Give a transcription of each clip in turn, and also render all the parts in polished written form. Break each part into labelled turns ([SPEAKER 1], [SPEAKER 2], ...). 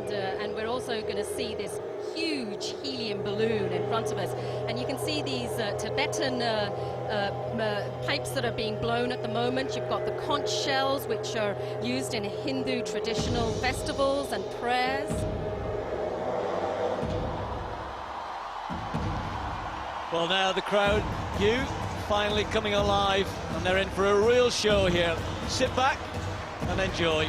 [SPEAKER 1] and we're also going to see this huge helium balloon in front of us, and you can see these Tibetan pipes that are being blown at the moment. You've got the conch shells, which are used in Hindu traditional festivals and prayers.
[SPEAKER 2] Well, now the crowd, finally coming alive, and they're in for a real show here. Sit back and enjoy.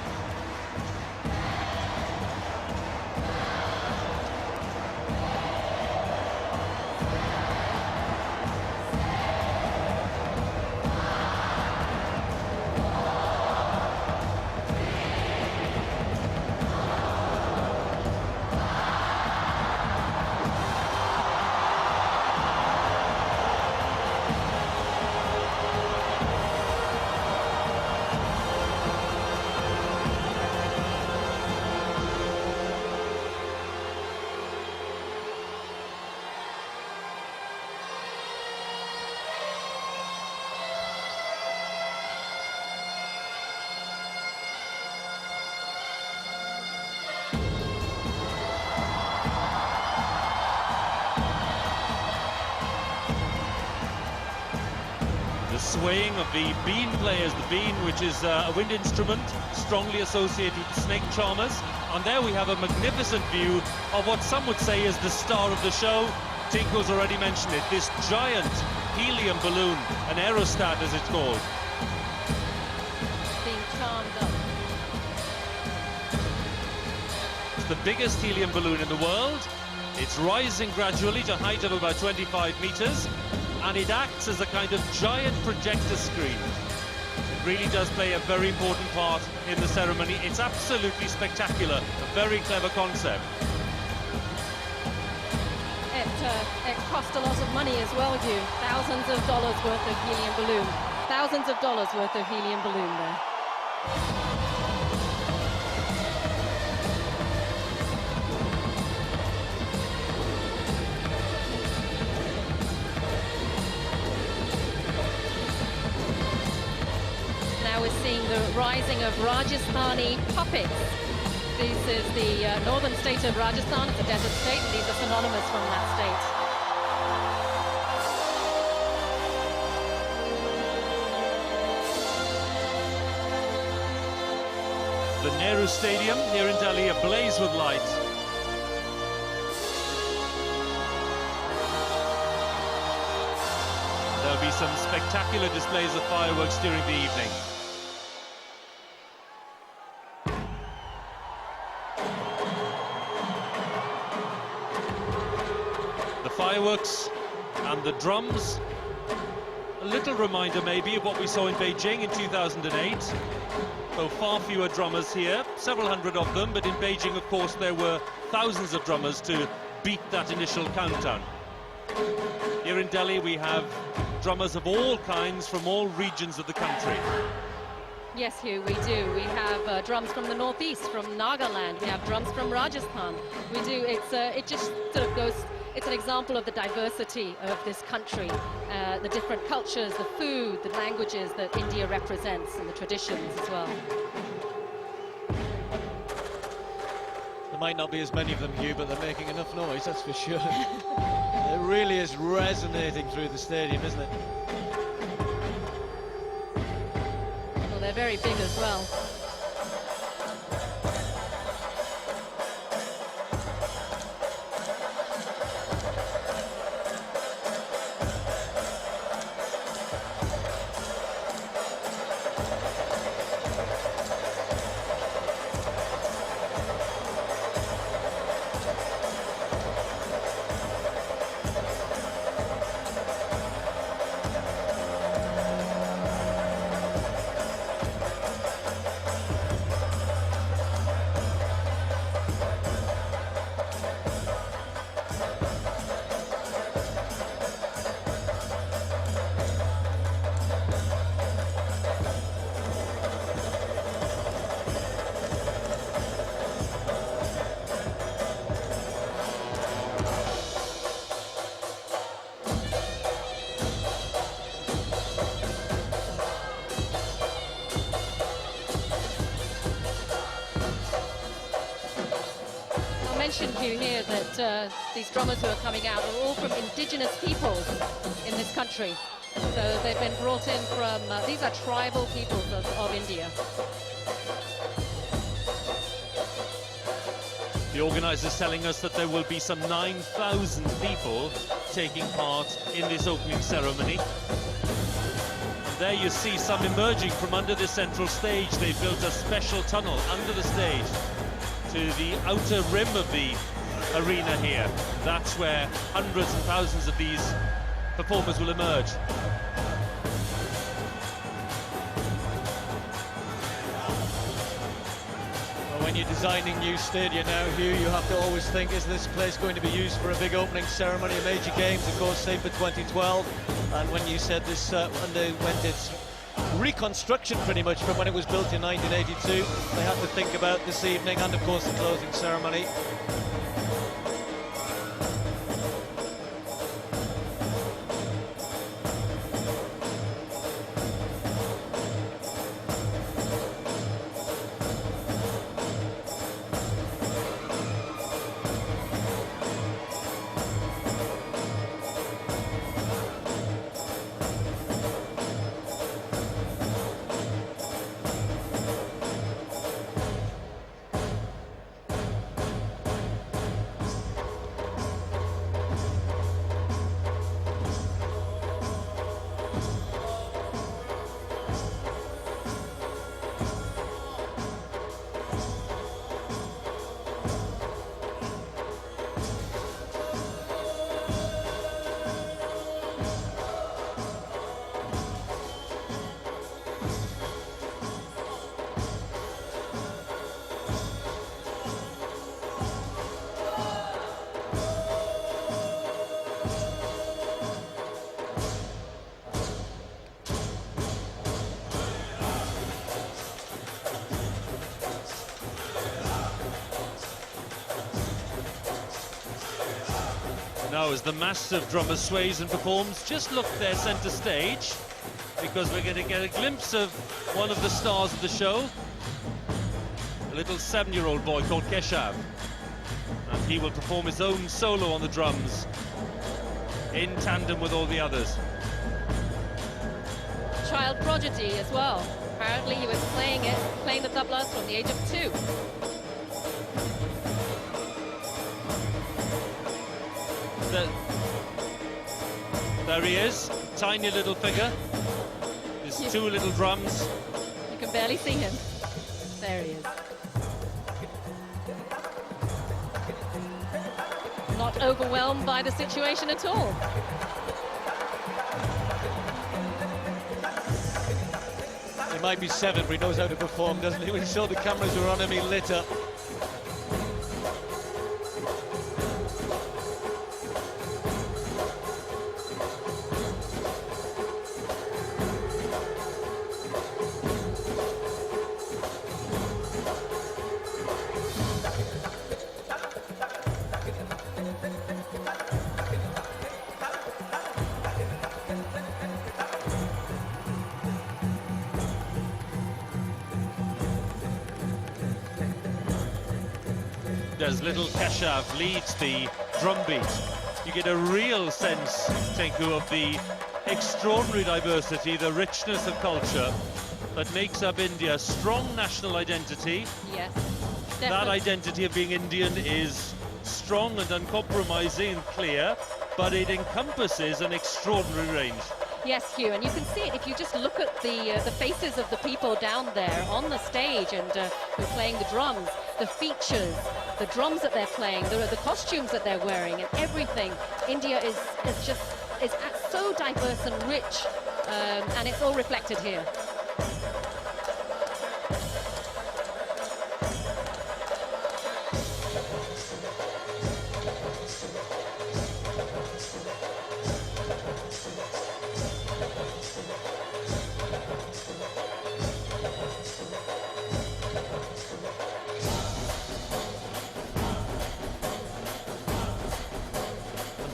[SPEAKER 3] The swaying of the bean players, the bean which is a wind instrument strongly associated with the snake charmers. And there we have a magnificent view of what some would say is the star of the show. Tinko's already mentioned it, this giant helium balloon, an aerostat as it's called.
[SPEAKER 1] Being charmed up.
[SPEAKER 3] It's the biggest helium balloon in the world. It's rising gradually to a height of about 25 meters. And it acts as a kind of giant projector screen. It really does play a very important part in the ceremony. It's absolutely spectacular, a very clever concept.
[SPEAKER 1] It cost a lot of money as well, Hugh. Thousands of dollars worth of helium balloon. Thousands of dollars worth of helium balloon there. We're seeing the rising of Rajasthani puppets. This is the northern state of Rajasthan. It's a desert state, and these are synonymous from that
[SPEAKER 3] state. The Nehru Stadium here in Delhi ablaze with light. There'll be some spectacular displays of fireworks during the evening. The fireworks and the drums, a little reminder maybe of what we saw in Beijing in 2008. Though far fewer drummers here, several hundred of them, but in Beijing, of course, there were thousands of drummers to beat that initial countdown. Here in Delhi, we have drummers of all kinds from all regions of the country.
[SPEAKER 1] Yes, Hugh, we do. We have drums from the northeast, from Nagaland. We have drums from Rajasthan. We do. It just sort of goes. It's an example of the diversity of this country, the different cultures, the food, the languages that India represents, and the traditions as well.
[SPEAKER 2] There might not be as many of them, Hugh, but they're making enough noise, that's for sure. It really is resonating through the stadium, isn't it?
[SPEAKER 1] Well, they're very big as well. mention, Hugh, here that these drummers who are coming out are all from indigenous peoples in this country. So they've been brought in from, these are tribal peoples of India.
[SPEAKER 3] The organisers telling us that there will be some 9,000 people taking part in this opening ceremony. There you see some emerging from under the central stage. They've built a special tunnel under the stage to the outer rim of the arena here. That's where hundreds and thousands of these performers will emerge.
[SPEAKER 2] Well, when you're designing new stadia now, Hugh, you have to always think, is this place going to be used for a big opening ceremony, a major games, of course, same for 2012. And when you said this underwent its reconstruction pretty much from when it was built in 1982, they had to think about this evening and, of course, the closing ceremony.
[SPEAKER 3] Now, as the massive drummer sways and performs, just look there centre stage, because we're going to get a glimpse of one of the stars of the show, a little 7-year-old boy called Keshav, and he will perform his own solo on the drums in tandem with all the others.
[SPEAKER 1] Child prodigy as well. Apparently he was playing the tablas from the age of 2.
[SPEAKER 3] There he is, tiny little figure. There's 2 little drums.
[SPEAKER 1] You can barely see him. There he is. Not overwhelmed by the situation at all.
[SPEAKER 2] He might be 7, but he knows how to perform, doesn't he? When he saw the cameras were on him, he lit up.
[SPEAKER 3] As little Keshav leads the drum beat, you get a real sense, Tinku, of the extraordinary diversity, the richness of culture that makes up India's strong national identity.
[SPEAKER 1] Yes,
[SPEAKER 3] That
[SPEAKER 1] definitely.
[SPEAKER 3] identity of being Indian is strong and uncompromising and clear, but it encompasses an extraordinary range.
[SPEAKER 1] Yes, Hugh, and you can see it if you just look at the faces of the people down there on the stage and who are playing the drums, the features, the drums that they're playing, the costumes that they're wearing, and everything. India is so diverse and rich, and it's all reflected here.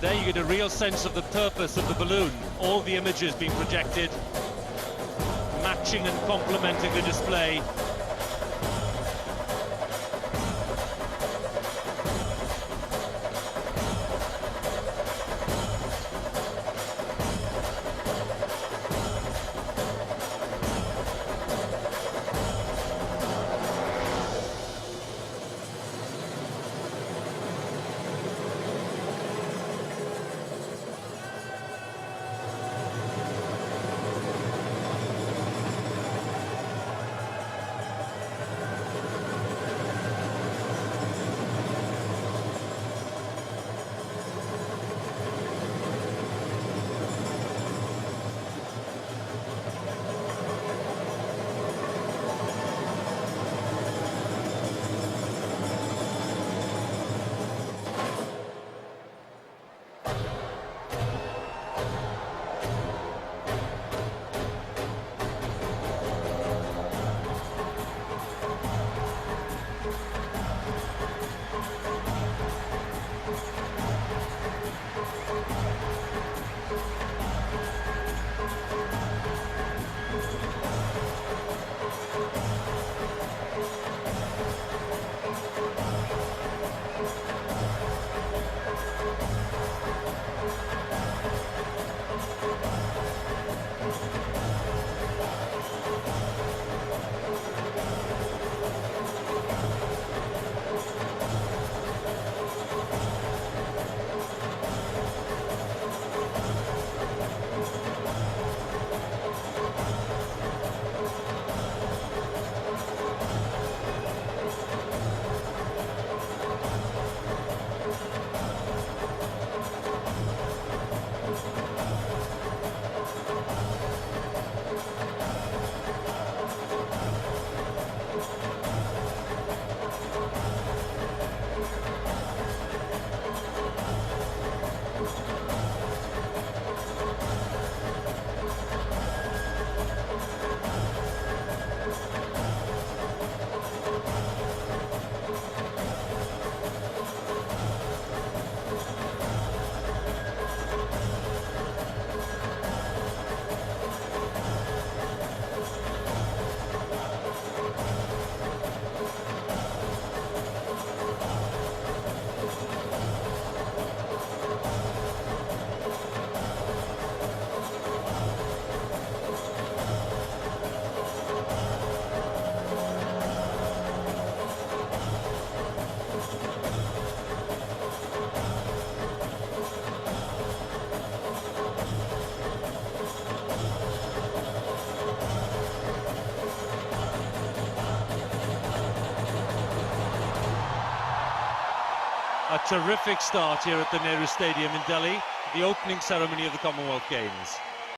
[SPEAKER 3] There you get a real sense of the purpose of the balloon. All the images being projected, matching and complementing the display. A terrific start here at the Nehru Stadium in Delhi, the opening ceremony of the Commonwealth Games.